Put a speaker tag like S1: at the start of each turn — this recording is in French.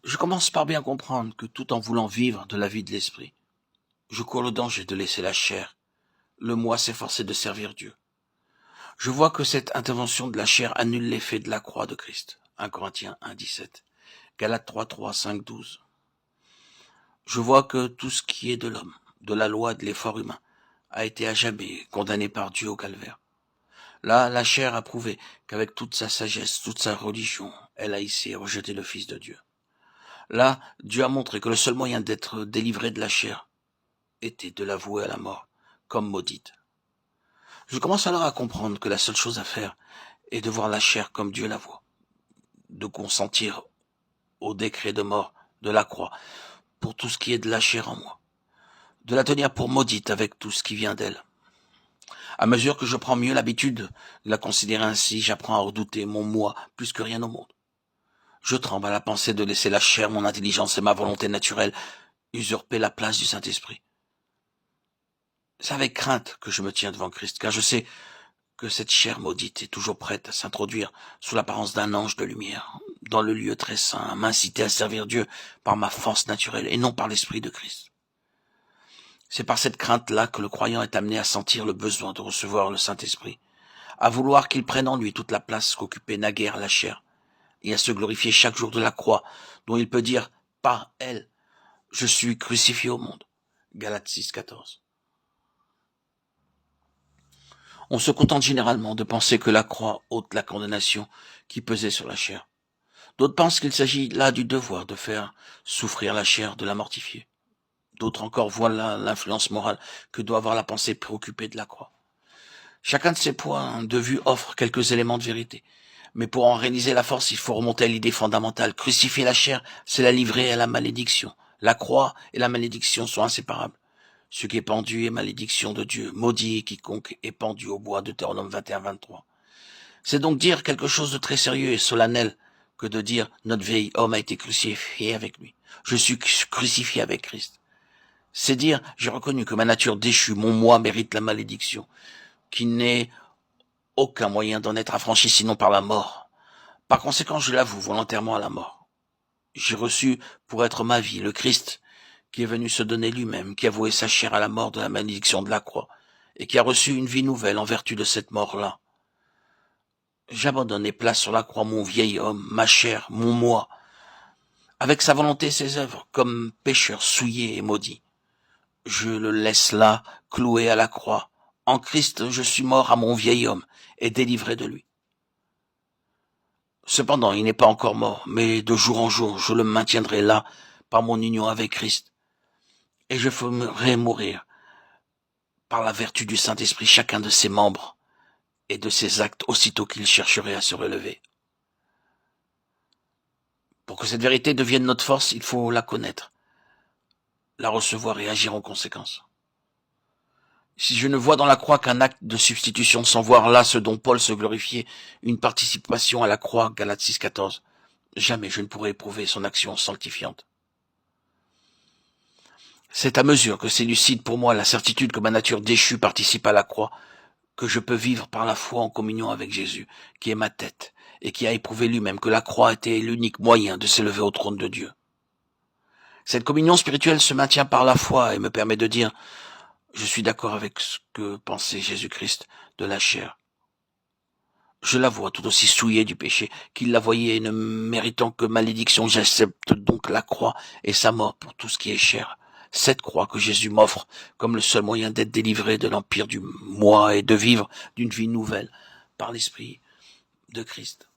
S1: Je commence par bien comprendre que tout en voulant vivre de la vie de l'esprit, je cours le danger de laisser la chair, le moi s'efforcer de servir Dieu. Je vois que cette intervention de la chair annule l'effet de la croix de Christ. 1 Corinthiens 1, 17. Galates 3, 3, 5, 12. Je vois que tout ce qui est de l'homme, de la loi, de l'effort humain, a été à jamais condamné par Dieu au calvaire. Là, la chair a prouvé qu'avec toute sa sagesse, toute sa religion, elle a haïssé et rejeté le Fils de Dieu. Là, Dieu a montré que le seul moyen d'être délivré de la chair était de la vouer à la mort, comme maudite. Je commence alors à comprendre que la seule chose à faire est de voir la chair comme Dieu la voit, de consentir au décret de mort de la croix pour tout ce qui est de la chair en moi, de la tenir pour maudite avec tout ce qui vient d'elle. À mesure que je prends mieux l'habitude de la considérer ainsi, j'apprends à redouter mon moi plus que rien au monde. Je tremble à la pensée de laisser la chair, mon intelligence et ma volonté naturelle usurper la place du Saint-Esprit. C'est avec crainte que je me tiens devant Christ, car je sais que cette chair maudite est toujours prête à s'introduire sous l'apparence d'un ange de lumière, dans le lieu très saint, à m'inciter à servir Dieu par ma force naturelle et non par l'Esprit de Christ. C'est par cette crainte-là que le croyant est amené à sentir le besoin de recevoir le Saint-Esprit, à vouloir qu'il prenne en lui toute la place qu'occupait naguère la chair, et à se glorifier chaque jour de la croix, dont il peut dire, par elle, je suis crucifié au monde. Galates 6, 14. On se contente généralement de penser que la croix ôte la condamnation qui pesait sur la chair. D'autres pensent qu'il s'agit là du devoir de faire souffrir la chair, de la mortifier. D'autres encore voient là l'influence morale que doit avoir la pensée préoccupée de la croix. Chacun de ces points de vue offre quelques éléments de vérité. Mais pour en réaliser la force, il faut remonter à l'idée fondamentale. Crucifier la chair, c'est la livrer à la malédiction. La croix et la malédiction sont inséparables. Ce qui est pendu est malédiction de Dieu. Maudit quiconque est pendu au bois, Deutéronome 21, 23. C'est donc dire quelque chose de très sérieux et solennel que de dire notre vieil homme a été crucifié avec lui. Je suis crucifié avec Christ. C'est dire j'ai reconnu que ma nature déchue, mon moi mérite la malédiction, qu'il n'est aucun moyen d'en être affranchi sinon par la mort. Par conséquent, je l'avoue volontairement à la mort. J'ai reçu pour être ma vie le Christ qui est venu se donner lui-même, qui a voué sa chair à la mort de la malédiction de la croix, et qui a reçu une vie nouvelle en vertu de cette mort-là. J'abandonne et place sur la croix mon vieil homme, ma chair, mon moi, avec sa volonté et ses œuvres, comme pécheur souillé et maudit. Je le laisse là, cloué à la croix. En Christ, je suis mort à mon vieil homme et délivré de lui. Cependant, il n'est pas encore mort, mais de jour en jour, je le maintiendrai là par mon union avec Christ. Et je ferai mourir, par la vertu du Saint-Esprit, chacun de ses membres et de ses actes aussitôt qu'il chercherait à se relever. Pour que cette vérité devienne notre force, il faut la connaître, la recevoir et agir en conséquence. Si je ne vois dans la croix qu'un acte de substitution sans voir là ce dont Paul se glorifiait, une participation à la croix, Galates 6, 14, jamais je ne pourrai éprouver son action sanctifiante. C'est à mesure que s'élucide pour moi la certitude que ma nature déchue participe à la croix, que je peux vivre par la foi en communion avec Jésus, qui est ma tête, et qui a éprouvé lui-même que la croix était l'unique moyen de s'élever au trône de Dieu. Cette communion spirituelle se maintient par la foi et me permet de dire « Je suis d'accord avec ce que pensait Jésus-Christ de la chair. Je la vois tout aussi souillée du péché qu'il la voyait et ne méritant que malédiction, j'accepte donc la croix et sa mort pour tout ce qui est cher. Cette croix que Jésus m'offre comme le seul moyen d'être délivré de l'empire du moi et de vivre d'une vie nouvelle par l'Esprit de Christ. »